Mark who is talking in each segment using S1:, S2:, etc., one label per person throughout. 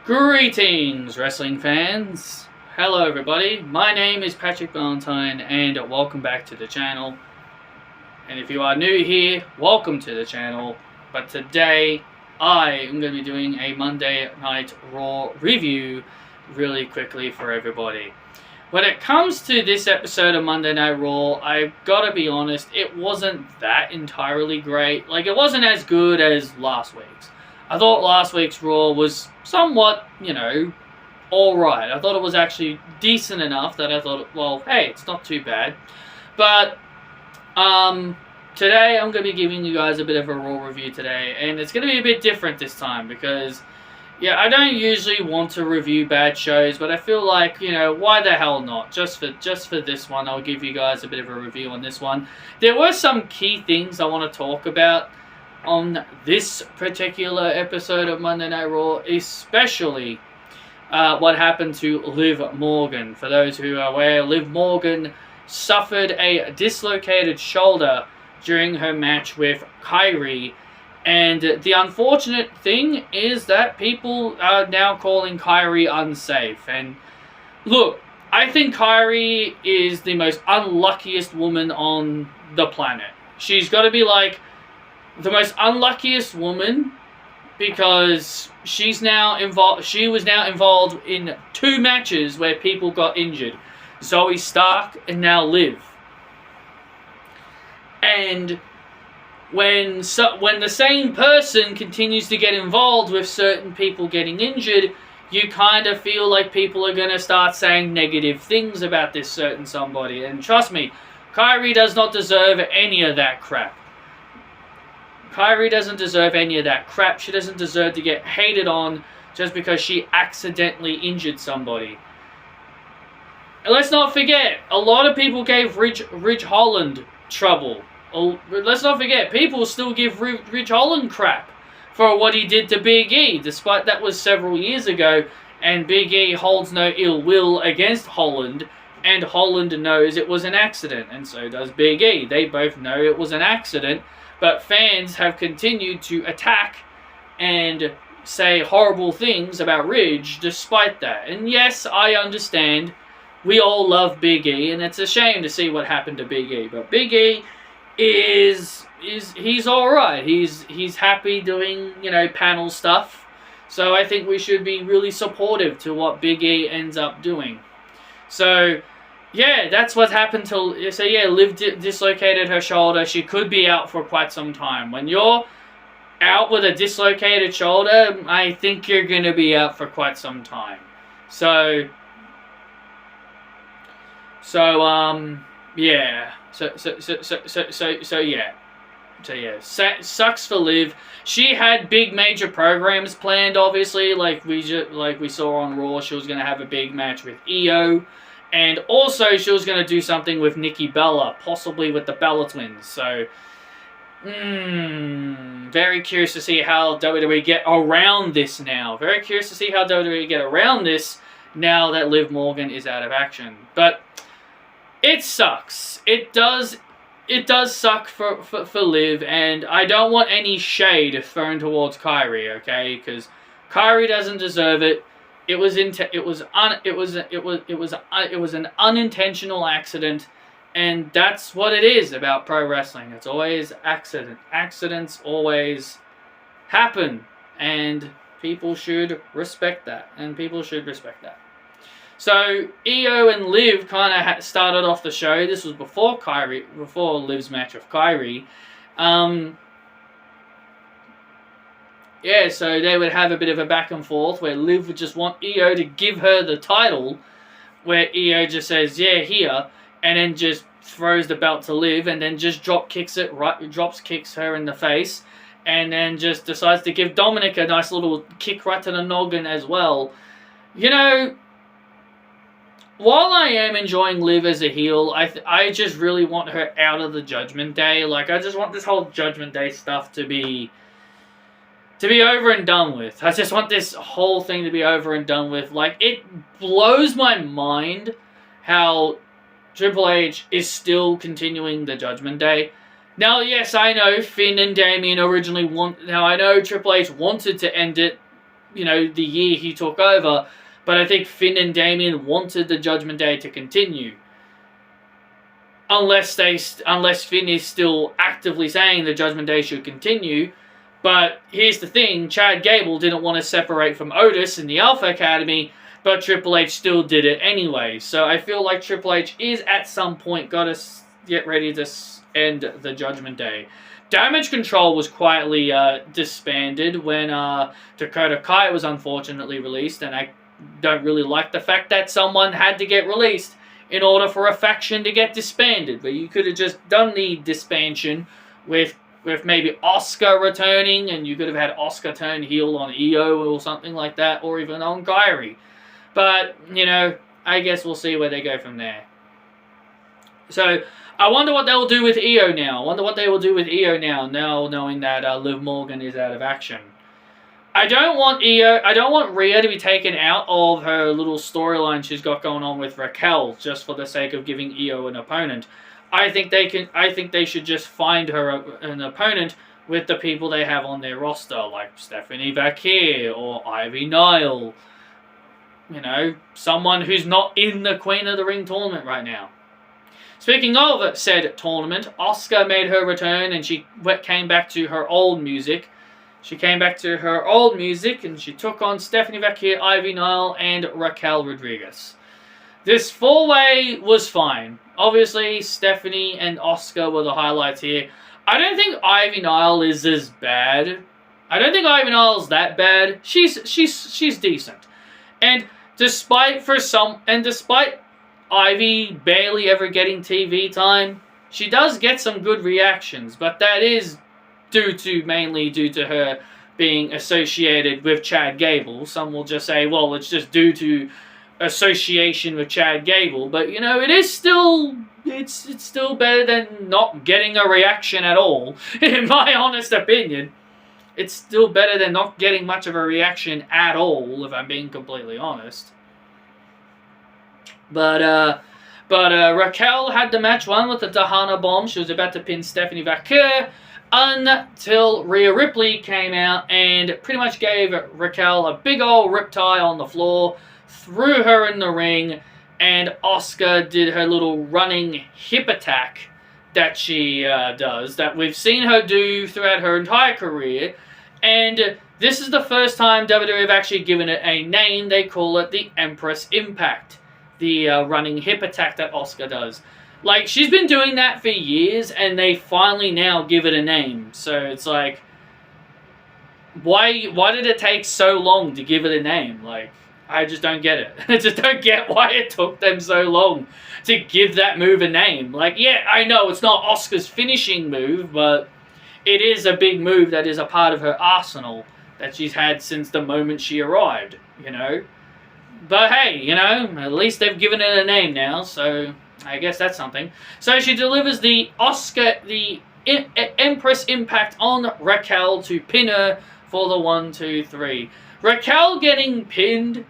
S1: Greetings, wrestling fans. Hello, everybody. My name is Patrick Valentine, and welcome back to the channel. And if you are new here, welcome to the channel. But today, I am going to be doing a Monday Night Raw review really quickly for everybody. When it comes to this episode of Monday Night Raw, I've got to be honest, it wasn't that entirely great. Like, it wasn't as good as last week's. I thought last week's Raw was somewhat, alright. I thought it was actually decent enough that I thought, well, hey, it's not too bad. But, today I'm going to be giving you guys a bit of a Raw review today. And it's going to be a bit different this time because, yeah, I don't usually want to review bad shows, but I feel like, why the hell not? Just for this one, I'll give you guys a bit of a review on this one. There were some key things I want to talk about on this particular episode of Monday Night Raw, especially what happened to Liv Morgan. For those who are aware, Liv Morgan suffered a dislocated shoulder during her match with Kairi, and the unfortunate thing is that people are now calling Kairi unsafe. And look, I think Kairi is the most unluckiest woman on the planet. She's got to be like the most unluckiest woman because she was now involved in 2 matches where people got injured. Zoe Stark and now Liv. And when the same person continues to get involved with certain people getting injured, you kind of feel like people are going to start saying negative things about this certain somebody. And trust me, Kairi does not deserve any of that crap. Kairi doesn't deserve any of that crap. She doesn't deserve to get hated on just because she accidentally injured somebody. And let's not forget, a lot of people gave Ridge Holland trouble. Let's not forget, people still give Ridge Holland crap for what he did to Big E, despite that was several years ago, and Big E holds no ill will against Holland, and Holland knows it was an accident, and so does Big E. They both know it was an accident, but fans have continued to attack and say horrible things about Ridge despite that. And yes, I understand. We all love Big E, and it's a shame to see what happened to Big E. But Big E he's alright. He's happy doing, panel stuff. So I think we should be really supportive to what Big E ends up doing. So yeah, that's what happened to... So yeah, Liv dislocated her shoulder. She could be out for quite some time. When you're out with a dislocated shoulder, I think you're going to be out for quite some time. So yeah. Sucks for Liv. She had big major programs planned, obviously. Like we saw on Raw, she was going to have a big match with Io. And also, she was going to do something with Nikki Bella, possibly with the Bella Twins. So, very curious to see how WWE get around this now. Very curious to see how WWE get around this now that Liv Morgan is out of action. But it sucks. It does suck for Liv, and I don't want any shade thrown towards Kairi, okay? Because Kairi doesn't deserve it. It was an unintentional accident, and that's what it is about pro wrestling. It's always accident. Accidents always happen, and people should respect that. So Io and Liv kind of started off the show. This was before Liv's match with Kairi. Yeah, so they would have a bit of a back and forth where Liv would just want Io to give her the title, where Io just says, yeah, here, and then just throws the belt to Liv, and then just drop kicks her in the face, and then just decides to give Dominic a nice little kick right to the noggin as well. While I am enjoying Liv as a heel, I just really want her out of the Judgment Day. Like, I just want this whole Judgment Day stuff to be over and done with. I just want this whole thing to be over and done with. Like, it blows my mind how Triple H is still continuing the Judgment Day. Now, yes, I know Finn and Damien originally I know Triple H wanted to end it the year he took over. But I think Finn and Damien wanted the Judgment Day to continue. Unless Finn is still actively saying the Judgment Day should continue. But here's the thing, Chad Gable didn't want to separate from Otis in the Alpha Academy, but Triple H still did it anyway. So I feel like Triple H is at some point got to get ready to end the Judgment Day. Damage Control was quietly disbanded when Dakota Kai was unfortunately released, and I don't really like the fact that someone had to get released in order for a faction to get disbanded. But you could have just done the disbandment with maybe Asuka returning, and you could have had Asuka turn heel on Io or something like that, or even on Kairi. But, I guess we'll see where they go from there. So, I wonder what they'll do with Io now. Now knowing that Liv Morgan is out of action. I don't want Rhea to be taken out of her little storyline she's got going on with Raquel just for the sake of giving Io an opponent. I think they should just find her an opponent with the people they have on their roster, like Stephanie Vaquer or Ivy Nile. Someone who's not in the Queen of the Ring tournament right now. Speaking of said tournament, Asuka made her return and she came back to her old music. And she took on Stephanie Vaquer, Ivy Nile, and Raquel Rodriguez. This four-way was fine. Obviously, Stephanie and Asuka were the highlights here. I don't think Ivy Nile is as bad. I don't think Ivy Nile's that bad. She's decent. And despite Ivy barely ever getting TV time, she does get some good reactions, but that is mainly due to her being associated with Chad Gable. Some will just say, well, it's just due to association with Chad Gable, but it is still it's still better than not getting a reaction at all. In my honest opinion, it's still better than not getting much of a reaction at all, if I'm being completely honest. But Raquel had the match won with the Tahana Bomb. She was about to pin Stephanie Vaquer until Rhea Ripley came out and pretty much gave Raquel a big old riptide on the floor, threw her in the ring, and Asuka did her little running hip attack that she does, that we've seen her do throughout her entire career. And this is the first time WWE have actually given it a name. They call it the Empress Impact, the running hip attack that Asuka does. Like, she's been doing that for years, and they finally now give it a name. So it's like, why did it take so long to give it a name? Like, I just don't get it. I just don't get why it took them so long to give that move a name. Like, yeah, I know it's not Asuka's finishing move, but it is a big move that is a part of her arsenal that she's had since the moment she arrived, But hey, at least they've given it a name now, so I guess that's something. So she delivers the Empress Impact on Raquel to pin her for the 1, 2, 3. Raquel getting pinned,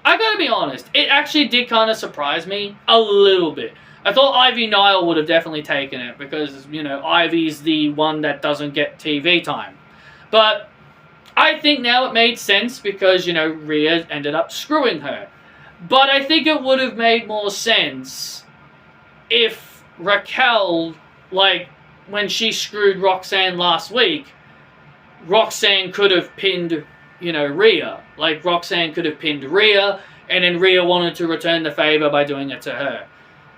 S1: I gotta be honest, it actually did kind of surprise me a little bit. I thought Ivy Nile would have definitely taken it because, Ivy's the one that doesn't get TV time. But I think now it made sense because, Rhea ended up screwing her. But I think it would have made more sense if Raquel, like, when she screwed Roxanne last week, Roxanne could have pinned, Rhea. Like, Roxanne could have pinned Rhea, and then Rhea wanted to return the favor by doing it to her.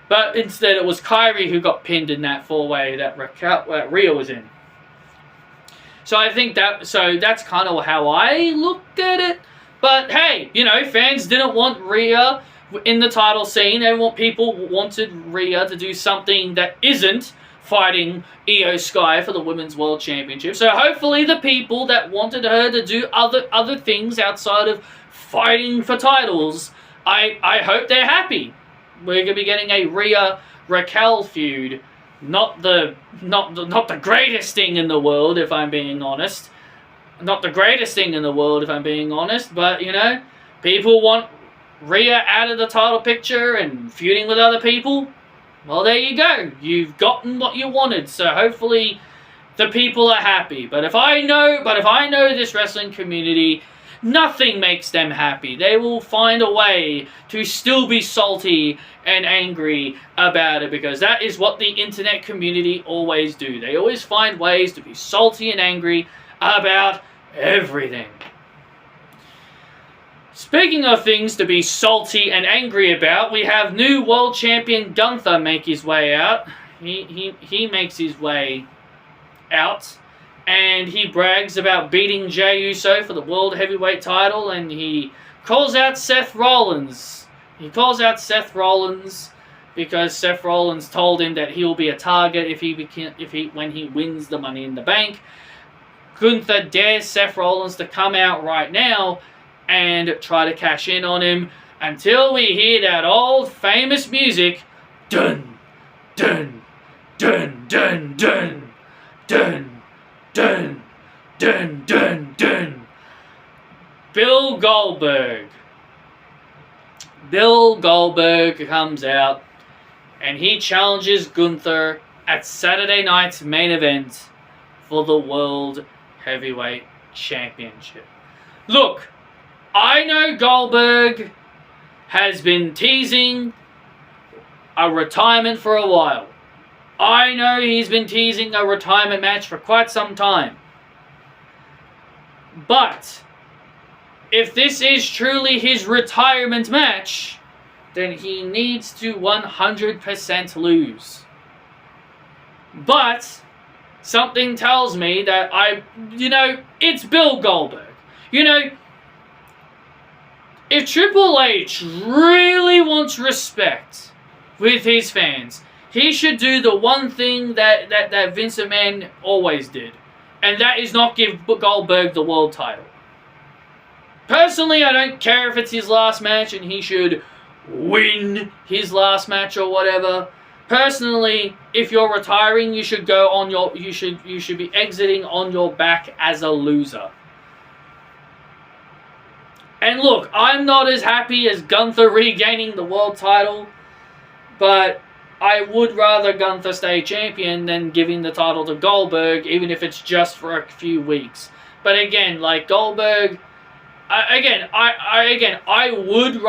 S1: But instead it was Kairi who got pinned in that four-way that Rhea was in. So I think that's kind of how I looked at it. But hey, fans didn't want Rhea in the title scene. People wanted Rhea to do something that isn't fighting Io Sky for the Women's World Championship. So hopefully the people that wanted her to do other things outside of fighting for titles, I hope they're happy. We're going to be getting a Rhea Raquel feud. Not the greatest thing in the world, if I'm being honest. Not the greatest thing in the world, if I'm being honest, but, people want Rhea out of the title picture and feuding with other people. Well, there you go. You've gotten what you wanted, so hopefully the people are happy. But if I know this wrestling community, nothing makes them happy. They will find a way to still be salty and angry about it, because that is what the internet community always do. They always find ways to be salty and angry about everything. Speaking of things to be salty and angry about, we have new world champion Gunther make his way out. He makes his way out, and he brags about beating Jey Uso for the World Heavyweight title, and he calls out Seth Rollins. He calls out Seth Rollins because Seth Rollins told him that he'll be a target when he wins the Money in the Bank. Gunther dares Seth Rollins to come out right now and try to cash in on him until we hear that old famous music. Dun, dun, dun, dun, dun, dun, dun, dun, dun, dun. Bill Goldberg. Bill Goldberg comes out and he challenges Gunther at Saturday night's main event for the World Heavyweight Championship. Look, I know Goldberg has been teasing a retirement for a while. I know he's been teasing a retirement match for quite some time. But if this is truly his retirement match, then he needs to 100% lose. But something tells me that it's Bill Goldberg. If Triple H really wants respect with his fans, he should do the one thing that Vince McMahon always did, and that is not give Goldberg the world title. Personally, I don't care if it's his last match and he should win his last match or whatever. Personally, if you're retiring, you should be exiting on your back as a loser. And look, I'm not as happy as Gunther regaining the world title, but I would rather Gunther stay champion than giving the title to Goldberg, even if it's just for a few weeks. But again, like Goldberg, I would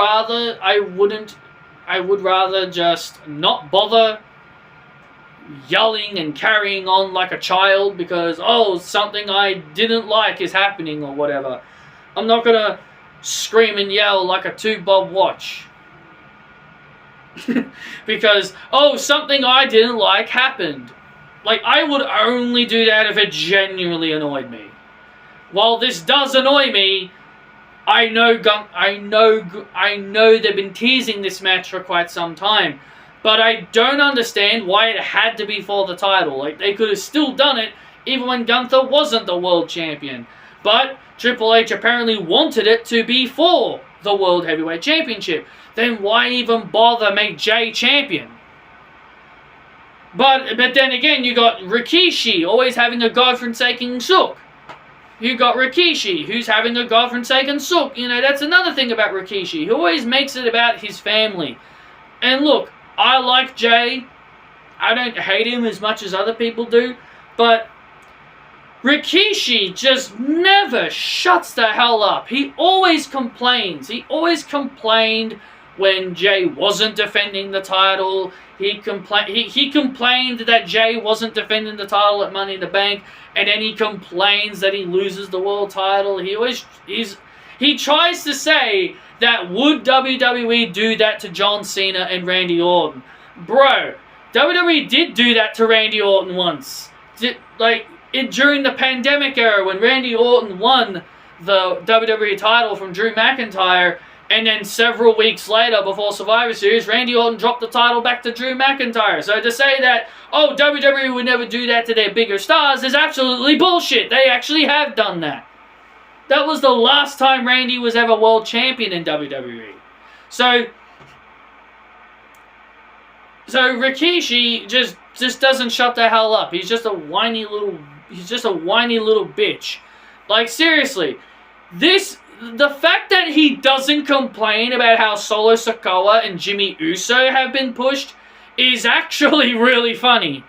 S1: rather just not bother yelling and carrying on like a child because, something I didn't like is happening or whatever. I'm not gonna scream and yell like a 2-bob watch. Because, something I didn't like happened. Like, I would only do that if it genuinely annoyed me. While this does annoy me, I know they've been teasing this match for quite some time. But I don't understand why it had to be for the title. Like, they could have still done it even when Gunther wasn't the world champion. But Triple H apparently wanted it to be for the World Heavyweight Championship. Then why even bother make Jey champion? But then again, you got Rikishi always having a godforsaken sook. You got Rikishi who's having a godforsaken sook. That's another thing about Rikishi. He always makes it about his family. And look, I like Jey. I don't hate him as much as other people do. But Rikishi just never shuts the hell up. He always complains. He always complained when Jey wasn't defending the title. He complained that Jey wasn't defending the title at Money in the Bank, and then he complains that he loses the world title. He tries to say that would WWE do that to John Cena and Randy Orton? Bro, WWE did do that to Randy Orton once. During the pandemic era when Randy Orton won the WWE title from Drew McIntyre, and then several weeks later, before Survivor Series, Randy Orton dropped the title back to Drew McIntyre. So to say that, WWE would never do that to their bigger stars is absolutely bullshit. They actually have done that. That was the last time Randy was ever world champion in WWE. So Rikishi just doesn't shut the hell up. He's just a whiny little bitch. Like, seriously, the fact that he doesn't complain about how Solo Sikoa and Jimmy Uso have been pushed is actually really funny.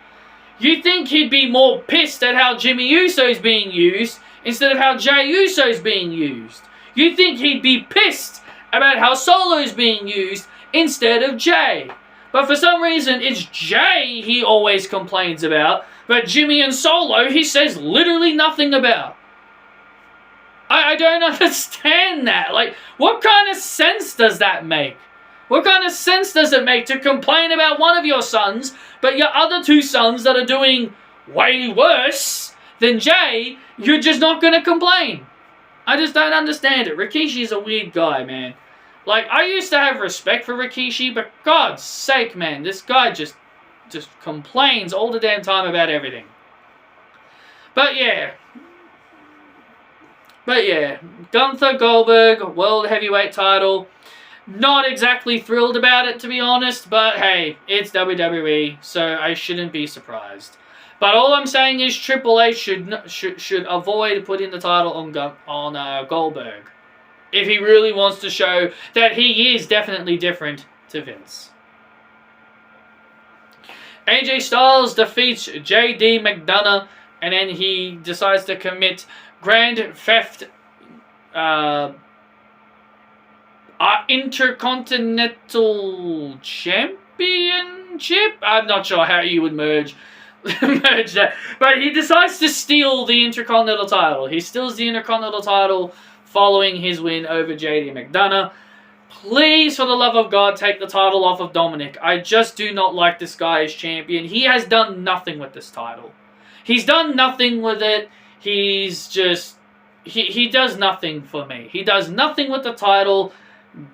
S1: You think he'd be more pissed at how Jimmy Uso's being used instead of how Jey Uso's being used. You think he'd be pissed about how Solo's being used instead of Jey. But for some reason, it's Jey he always complains about, but Jimmy and Solo he says literally nothing about. I don't understand that. Like, what kind of sense does that make? What kind of sense does it make to complain about one of your sons, but your other two sons that are doing way worse than Jey, you're just not going to complain? I just don't understand it. Rikishi's a weird guy, man. Like, I used to have respect for Rikishi, but God's sake, man, this guy just complains all the damn time about everything. But yeah, Gunther Goldberg, World Heavyweight title. Not exactly thrilled about it, to be honest, but hey, it's WWE, so I shouldn't be surprised. But all I'm saying is Triple H should avoid putting the title on Goldberg if he really wants to show that he is definitely different to Vince. AJ Styles defeats JD McDonough, and then he decides to commit Grand Theft Intercontinental Championship? I'm not sure how you would merge that. But he decides to steal the Intercontinental title. He steals the Intercontinental title following his win over JD McDonough. Please, for the love of God, take the title off of Dominic. I just do not like this guy as champion. He has done nothing with this title. He's done nothing with it. He's just... He does nothing for me. He does nothing with the title.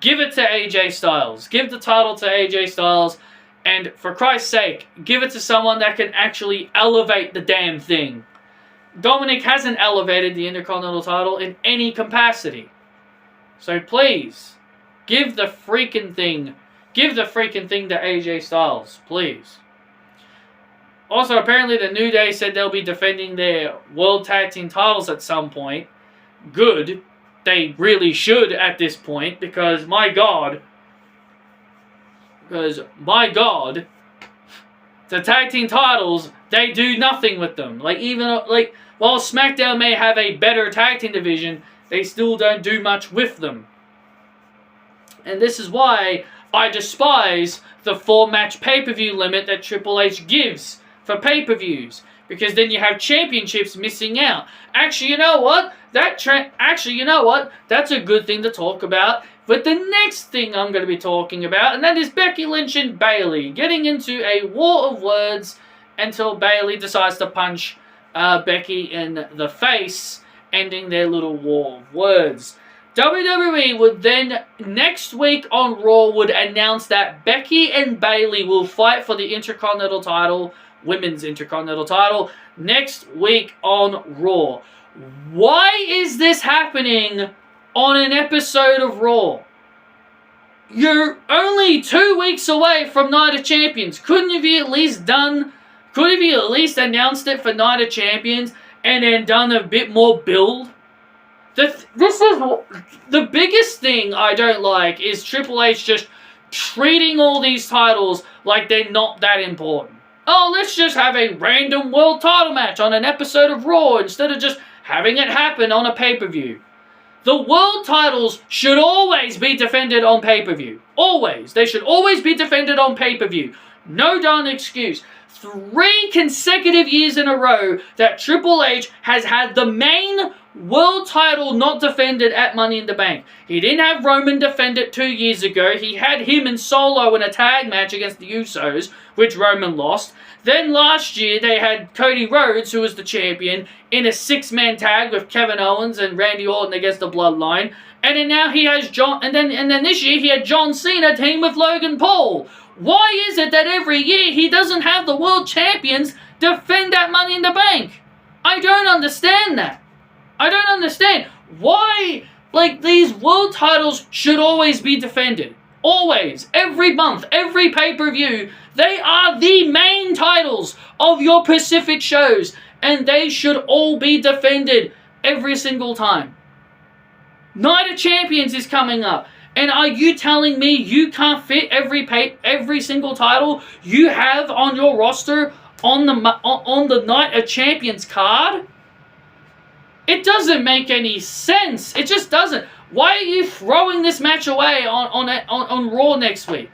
S1: Give it to AJ Styles. Give the title to AJ Styles. And for Christ's sake, give it to someone that can actually elevate the damn thing. Dominic hasn't elevated the Intercontinental title in any capacity. So please, give the freaking thing to AJ Styles, please. Also, apparently the New Day said they'll be defending their World Tag Team titles at some point. Good. They really should at this point, because my God, the tag team titles, they do nothing with them. While SmackDown may have a better tag team division, they still don't do much with them. And this is why I despise the 4-match pay-per-view limit that Triple H gives for pay-per-views. Because then you have championships missing out. Actually, you know what? That's a good thing to talk about with the next thing I'm going to be talking about, and that is Becky Lynch and Bayley getting into a war of words until Bayley decides to punch Becky in the face, ending their little war of words. WWE would then, next week on Raw, would announce that Becky and Bayley will fight for the Intercontinental title, Women's Intercontinental title, next week on Raw. Why is this happening on an episode of Raw? You're only 2 weeks away from Night of Champions. Couldn't you at least announced it for Night of Champions and then done a bit more build? This is the biggest thing I don't like, is Triple H just treating all these titles like they're not that important. Oh, let's just have a random world title match on an episode of Raw instead of just having it happen on a pay-per-view. The world titles should always be defended on pay-per-view. Always. They should always be defended on pay-per-view. No darn excuse. 3 consecutive years in a row that Triple H has had the main world title not defended at Money in the Bank. He didn't have Roman defend it 2 years ago. He had him and Solo in a tag match against the Usos, which Roman lost. Then last year they had Cody Rhodes, who was the champion, in a 6-man tag with Kevin Owens and Randy Orton against the Bloodline. And then now he has and then this year he had John Cena team with Logan Paul. Why is it that every year he doesn't have the world champions defend that Money in the Bank? I don't understand that. I don't understand why, these world titles should always be defended. Always. Every month. Every pay-per-view. They are the main titles of your Pacific shows. And they should all be defended every single time. Night of Champions is coming up. And are you telling me you can't fit every single title you have on your roster on the Night of Champions card. It doesn't make any sense. It just doesn't. Why are you throwing this match away on Raw next week?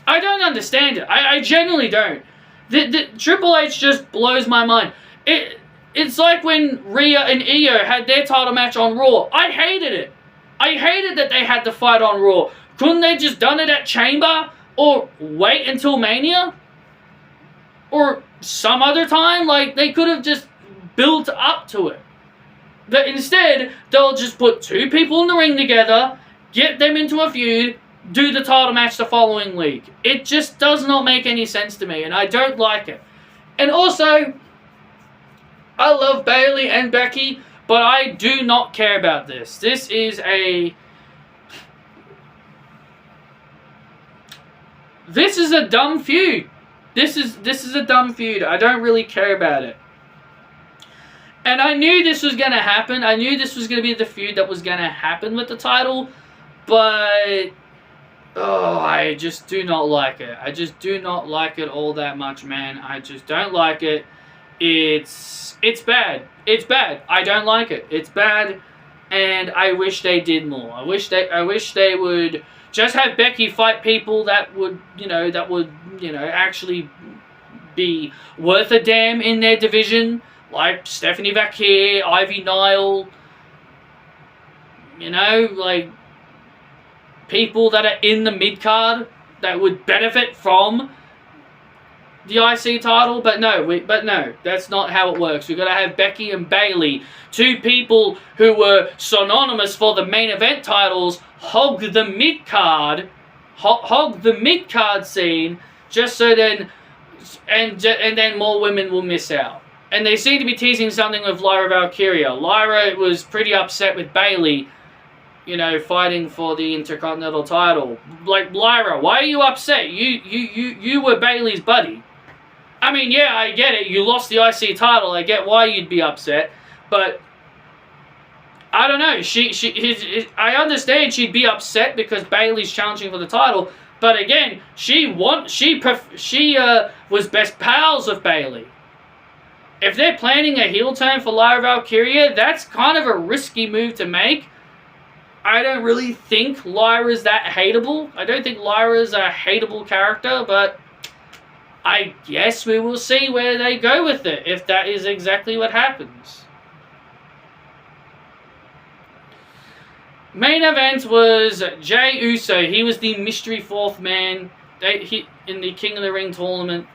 S1: I don't understand it. I genuinely don't. The Triple H just blows my mind. It's like when Rhea and Io had their title match on Raw. I hated it. I hated that they had to fight on Raw. Couldn't they just done it at Chamber? Or wait until Mania? Or some other time? Like, they could have just built up to it. But instead, they'll just put two people in the ring together, get them into a feud, do the title match the following week. It just does not make any sense to me, and I don't like it. And also, I love Bayley and Becky, but I do not care about this. This is a dumb feud. This is a dumb feud. I don't really care about it. And I knew this was going to happen. I knew this was going to be the feud that was going to happen with the title. But, I just do not like it. I just do not like it all that much, man. I just don't like it. It's bad. It's bad. I don't like it. It's bad. And I wish they did more. I wish they would just have Becky fight people that would actually be worth a damn in their division. Like Stephanie Vakir, Ivy Nile, like people that are in the mid-card that would benefit from the IC title. But no, that's not how it works. We've got to have Becky and Bayley, two people who were synonymous for the main event titles, hog the mid-card scene, just so then, and then more women will miss out. And they seem to be teasing something with Lyra Valkyria. Lyra was pretty upset with Bayley, fighting for the Intercontinental title. Like, Lyra, why are you upset? You were Bayley's buddy. I mean, yeah, I get it. You lost the IC title. I get why you'd be upset. But I don't know. I understand she'd be upset because Bayley's challenging for the title. But again, she was best pals with Bayley. If they're planning a heel turn for Lyra Valkyria, that's kind of a risky move to make. I don't really think Lyra's that hateable. I don't think Lyra's a hateable character, but I guess we will see where they go with it, if that is exactly what happens. Main event was Jey Uso. He was the mystery fourth man in the King of the Ring tournament.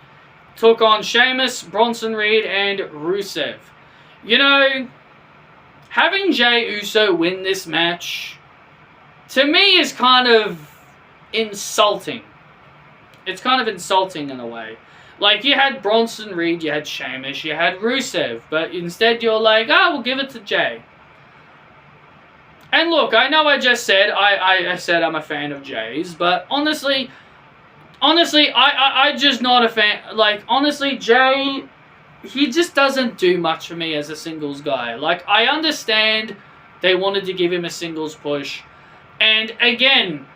S1: Took on Sheamus, Bronson Reed, and Rusev. Having Jey Uso win this match, to me, is kind of insulting. It's kind of insulting in a way. Like, you had Bronson Reed, you had Sheamus, you had Rusev, but instead you're like, we'll give it to Jey. And look, I know I just said, I said I'm a fan of Jey's, but honestly, I'm just not a fan. Like, honestly, Jey, he just doesn't do much for me as a singles guy. Like, I understand they wanted to give him a singles push. And again,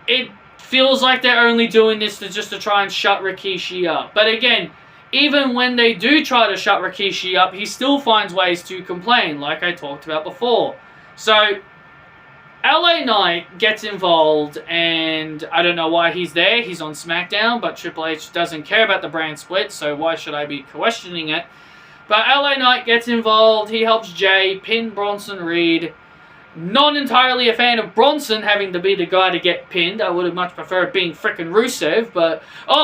S1: it feels like they're only doing this to try and shut Rikishi up. But again, even when they do try to shut Rikishi up, he still finds ways to complain, like I talked about before. So, LA Knight gets involved, and I don't know why he's there. He's on SmackDown, but Triple H doesn't care about the brand split, so why should I be questioning it? But LA Knight gets involved. He helps Jey pin Bronson Reed. Not entirely a fan of Bronson having to be the guy to get pinned. I would have much preferred being frickin' Rusev, but,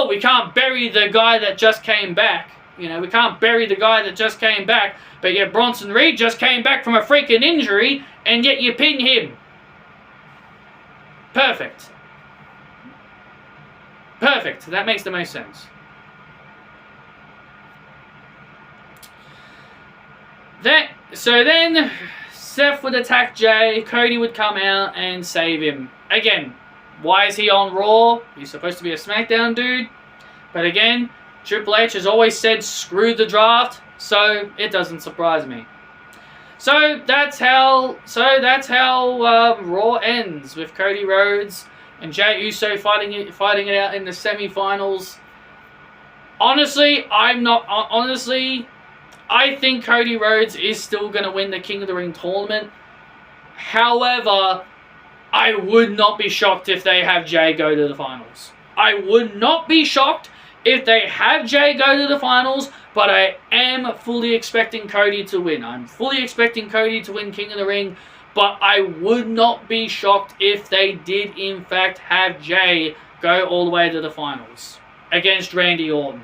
S1: we can't bury the guy that just came back. We can't bury the guy that just came back, but yet Bronson Reed just came back from a freaking injury, and yet you pin him. Perfect. That makes the most sense. So then, Seth would attack Jey. Cody would come out and save him. Again, why is he on Raw? He's supposed to be a SmackDown dude. But again, Triple H has always said screw the draft, so it doesn't surprise me. So that's how Raw ends, with Cody Rhodes and Jey Uso fighting it out in the semi-finals. Honestly, I think Cody Rhodes is still going to win the King of the Ring tournament. However, I would not be shocked if they have Jay go to the finals. I would not be shocked if they have Jay go to the finals, but I am fully expecting Cody to win. I'm fully expecting Cody to win King of the Ring, but I would not be shocked if they did in fact have Jay go all the way to the finals against Randy Orton.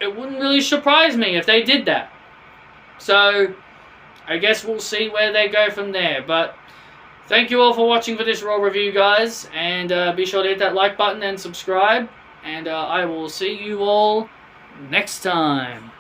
S1: It wouldn't really surprise me if they did that. So, I guess we'll see where they go from there. But, thank you all for watching for this Raw review, guys. And be sure to hit that like button and subscribe. And I will see you all next time.